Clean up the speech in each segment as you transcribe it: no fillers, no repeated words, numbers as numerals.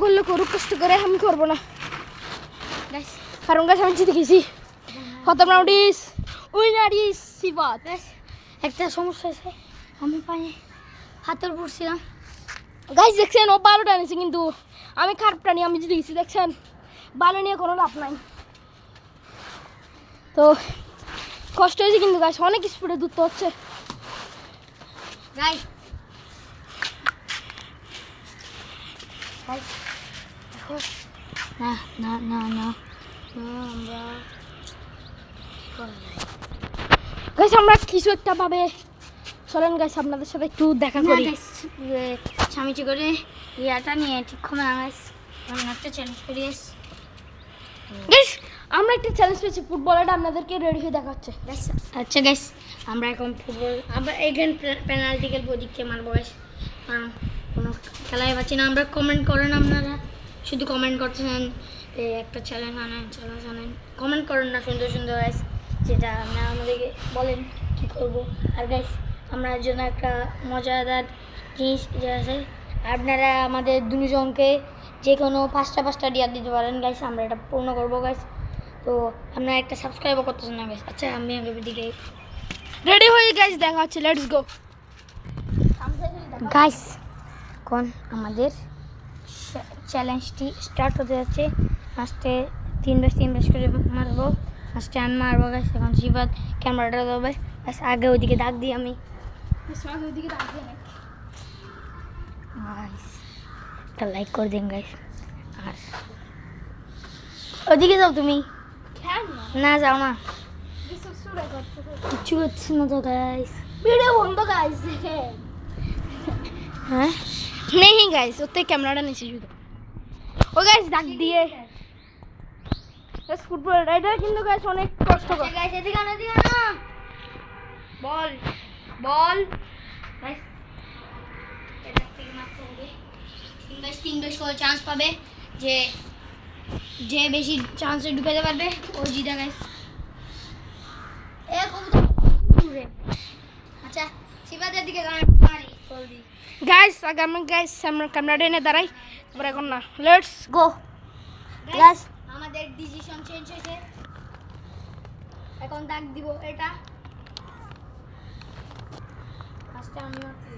করলে করুক, কষ্ট করে, আমি করবো না গাইস, কারণ গাছ আমি জিতে গেছি। প্রথম রাউন্ড ইজ উইনার ইজ সিফাত। একটা সমস্যা আছে, আমি পায়ে হাতের পড়ছিলাম গাইস দেখছেন, ও বালোটা নিয়েছে কিন্তু আমি খারাপটা নিয়ে আমি জিতে গেছি। দেখছেন বালো নিয়ে কোনো লাভ নাই। তো কষ্ট হয়েছে কিন্তু গাছ, অনেক স্পিডে দূরতে হচ্ছে গাইস। না না না না আমরা গাইস আমরা কিছু একটা পাবে, চলেন গাইস আপনাদের সাথে একটু দেখা করি। স্বামীজি করে ইয়াটা নিয়ে ঠিক ক্ষমা গাইস, আমি একটা চ্যালেঞ্জ করি গাইস। আমরা একটা চ্যালেঞ্জ পেয়েছি, ফুটবলারটা আপনাদেরকে রেডি হয়ে দেখাচ্ছে। আচ্ছা গাইস, আমরা এখন ফুটবল, আমরা এগেন পেনাল্টি খেলবো, ওদিকে মারবো গাইস, কারণ কোনো খেলায় পাচ্ছি না। আমরা কমেন্ট করেন, আপনারা শুধু কমেন্ট করতেছেন একটা চ্যালেঞ্জ আনেন, কমেন্ট করেন না সুন্দর সুন্দর গাইস, যেটা আপনারা আমাদেরকে বলেন কী করবো। আর গাইস আমরা জন্য একটা মজাদার জিনিস যে আছে, আপনারা আমাদের দুজনকে যে কোনো পাঁচটা ডিয়ার দিতে পারেন গাইস, আমরা এটা পূর্ণ করবো গাইস। তো আপনারা একটা সাবস্ক্রাইবও করতেছেন না গাইস। আচ্ছা আমি আগে দিকে রেডি হয়ে গাইস দেখা হচ্ছে, লেটস গো গাইস। এখন আমাদের চ্যালেঞ্জটি স্টার্ট হতে যাচ্ছে। ফার্স্টে 3 করে মারবো, ফার্স্টে আমি মারবো গাইস। এখন সিফাত ক্যামেরাটা দেবে গাইস, আগে ওইদিকে দাগ দিই আমি গাইস, একটা লাইক করে দিন গাইস। আর ওইদিকে যাও তুমি, না যাও না, কিছু হচ্ছে না তো গাইস, ভিডিও বন্ধ গাইস। হ্যাঁ नहीं गाइस, उतने कैमराটা নিচে শুধু ও গাইস দাগ দিয়ে গাইস ফুটবল রাইডার কিন্তু গাইস অনেক কষ্ট করে গাইস। এদিকে না বল বল গাইস, এটা থেকে মারতে হবে। 3 করে চান্স পাবে, যে বেশি চান্সে ঢুকাতে পারবে ও জিতে গাইস। আচ্ছা সিফাতের দিকে মারি জলদি গাইস। আগে আমি গাইস আমরা ক্যামেরাটা এনে দাঁড়াই, তারপর এখন না, লেটস গো গাইস। আমাদের ডিসিশন চেঞ্জ হয়েছে, এখন দাগ দিব এটা ফার্স্টে আমি মারছি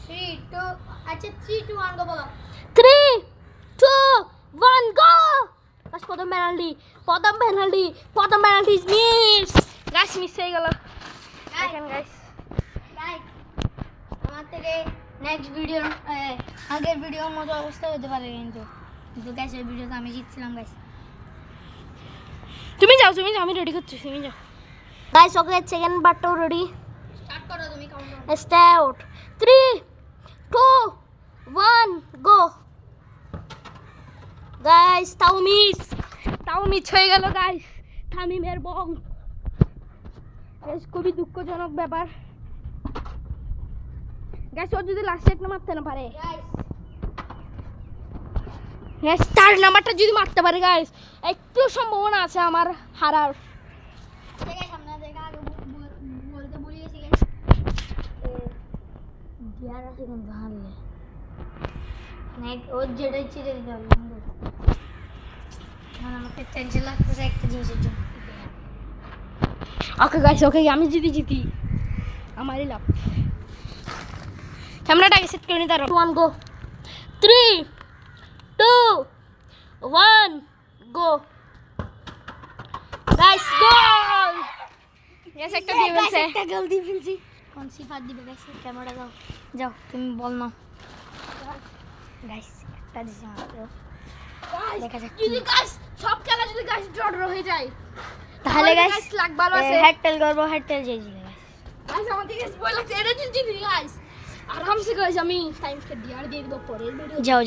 3 2 আচ্ছা 3 2 1 গো বলো 3 2 1 গো। গাইস প্রথম পেনাল্টি মিস গাইস, মিস হয়ে গেল। দেখেন গাইস, গাইস আমার থেকে নেক্সট ভিডিও আগের ভিডিওর মতো অবস্থা হতে পারে, কিন্তু গাইস এই ভিডিওতে আমি জিতছিলাম গাইস। তুমি যাও আমি রেডি করছি, তুমি যাও গাইস। ওকে সেকেন্ড পার্টও রেডি, স্টার্ট করো তুমি কাউন্ট স্টার্ট 3 2 1 গো। গাইস তাও মিস হয়ে গেল গাইস, তামিমের বল। গাইস খুবই দুঃখজনক ব্যাপার গাইস, ও যদি লাস্টে একটা মারতে না পারে গাইস, তার নাম্বারটা যদি মারতে পারে গাইস, একটু সম্ভাবনা আছে আমার হারার। গাইস আপনাদের আগে বলতে ভুলে গেছি গাইস, গিয়ার আছে কিন্তু হারলে ওর যেটাই চিড়ে দিতে হবে। আমাকে টেনশন লাগতেছে একটা জিনিসের জন্য। ওকে গাইস, ওকে আমি জিতি আমারই লাভ। ক্যামেরাটাকে সেট করে নি, তার 1 গো 3 2 1 গো গাইস, গোল। গাইস একটা দিয়ে বলছে, একটা গোল দিয়ে ফেলছি। কোন সিফাত দিবে গাইস, ক্যামেরা দাও, যাও তুমি বল না গাইস। একটা দিছি মাত্র, দেখা যাক যদি গাইস সব খেলা যদি গাইস ড্র হয়ে যায় তাহলে গাইস লাগ ভালো আছে। হেডটেল করব, হেডটেল জিতবে গাইস। গাইস আমাদের কাছে ভয় লাগছে, এটা জিতি গাইস। আরামসে গাইস আমি টাইম কে দিয়ে দিব পরের ভিডিও। যাও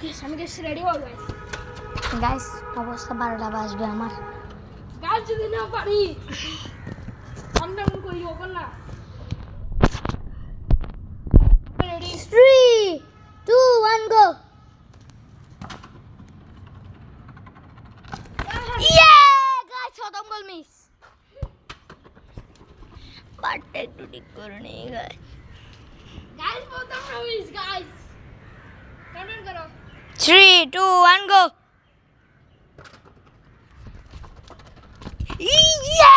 গাইস আমি গাইস রেডি হও গাইস। গাইস অবস্থা 12টা বাজবে আমার। গাইস যদি না পারি আমরা মন করি ওপর না। রেডি 3 2 1 গো। ইয়ে গাইস প্রথম গোল মিস, বাট একটু ঠিক করে নেই গাইস। গাইস প্রথম 3 2 1 গো ইয়ে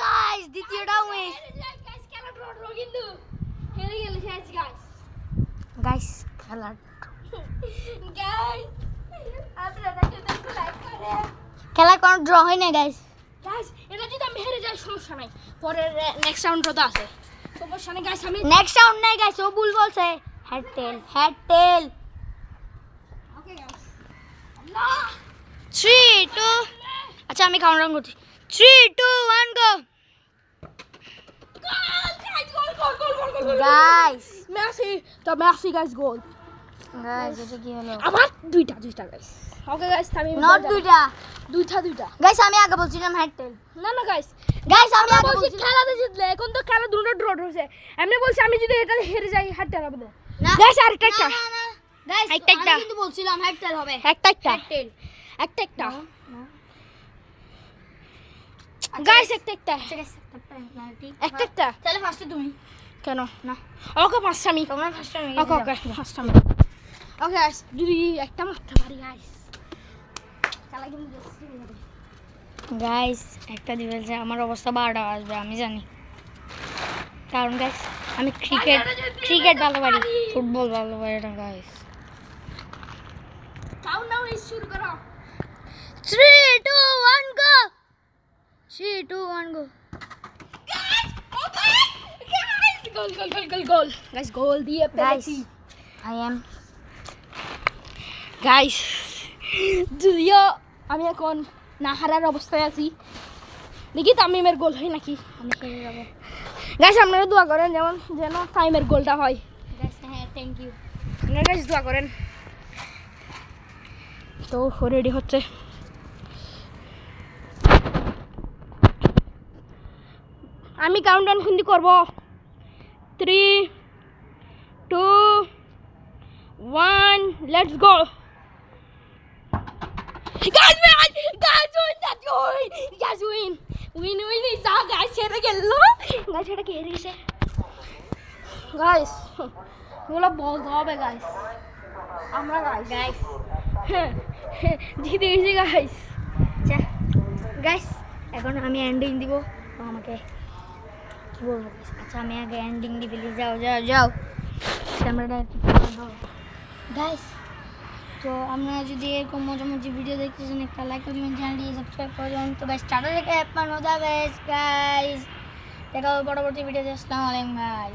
গাইস দ্বিতীয়টা উইন গাইস খেলা খেলা কোনো ড্র হয় না গাইস এটা যদি আমি হেরে যাই সমস্যা নাই পরের নেক্সট রাউন্ড তো আছে সমস্যা নেই গাইস আমি নেক্সট রাউন্ড নাই গাইস ও ভুল বলছে হেড টেল ওকে গাইস 3 2 আচ্ছা আমি কাউন্টডাউন করছি 3 2 1 গো গাইস মেসি গাইস গোল গাইস এটা কি হলো আমার দুইটা গাইস ওকে গাইস আমি নট দুইটা দুইটা গাইস আমি আগে বলছিলাম হেড টেল না গাইস গাইস আমি আগে বলছি বলছিলাম খেলাতে জিতলে এখন তো খেলা দুটো ড্র হচ্ছে এমনি বলছি আমি যদি এটা হেরে যাই হারতে হবে না না গাইস আরেকটা গাইস একটা। আমি কিন্তু বলছিলাম হেড টেল হবে একটা টেল একটা গাইস একটা আচ্ছা গাইস একটা পেনাল্টি একটা তাহলে ফার্স্টে তুমি কেন না ওকে পাঁচটা আমি তোমরা ফার্স্টে আমি ওকে পাঁচটা আমি ওকে গাইস যদি একটা মারতে পারি গাইস খেলা কিন্তু গাইস একটা দিবেছে আমার অবস্থা 12টা আসবে আমি জানি কারণ গাইস আমি ক্রিকেট ভালো পারি ফুটবল ভালো পারি না গাইস কাউন্টডাউন শুরু করো 3 2 1 গো 3 2 1 গো গোল গাইস গোল দিয়ে গাইস পেরেছি আই এম গাইস যদিও আমি এখন না হারার অবস্থায় আছি দেখি তামিমের গোল হয় নাকি আমি খেলে যাব গাইস আপনারা দোয়া করেন যেন তামিমের গোলটা হয় গাইস হ্যাঁ থ্যাংক ইউ আপনারা গাইস দোয়া করেন তো রেডি হচ্ছে আমি কাউন্টডাউন কিন্তু করব 3 2 1 let's go Guys, win is our guys. Here again, guys, here again, guys. Bola ball হবে guys. আমরা guys. জিতে গেছি guys. আচ্ছা গাইস এখন আমি এন্ডিং দিব তো আমাকে কি বলবো আচ্ছা আমি আগে এন্ডিং দিই প্লিজ যাও ক্যামেরাটা গাইস তো আপনারা যদি এরকম মজামজি ভিডিও দেখতে চান একটা লাইক করে দিবেন চ্যানেলটি সাবস্ক্রাইব করে দিবেন তো গাইস টাটা থেকে অ্যাপ পান হয়ে যাবে গাইস দেখা হবে পরবর্তী ভিডিওতে আসসালামু আলাইকুম গাইস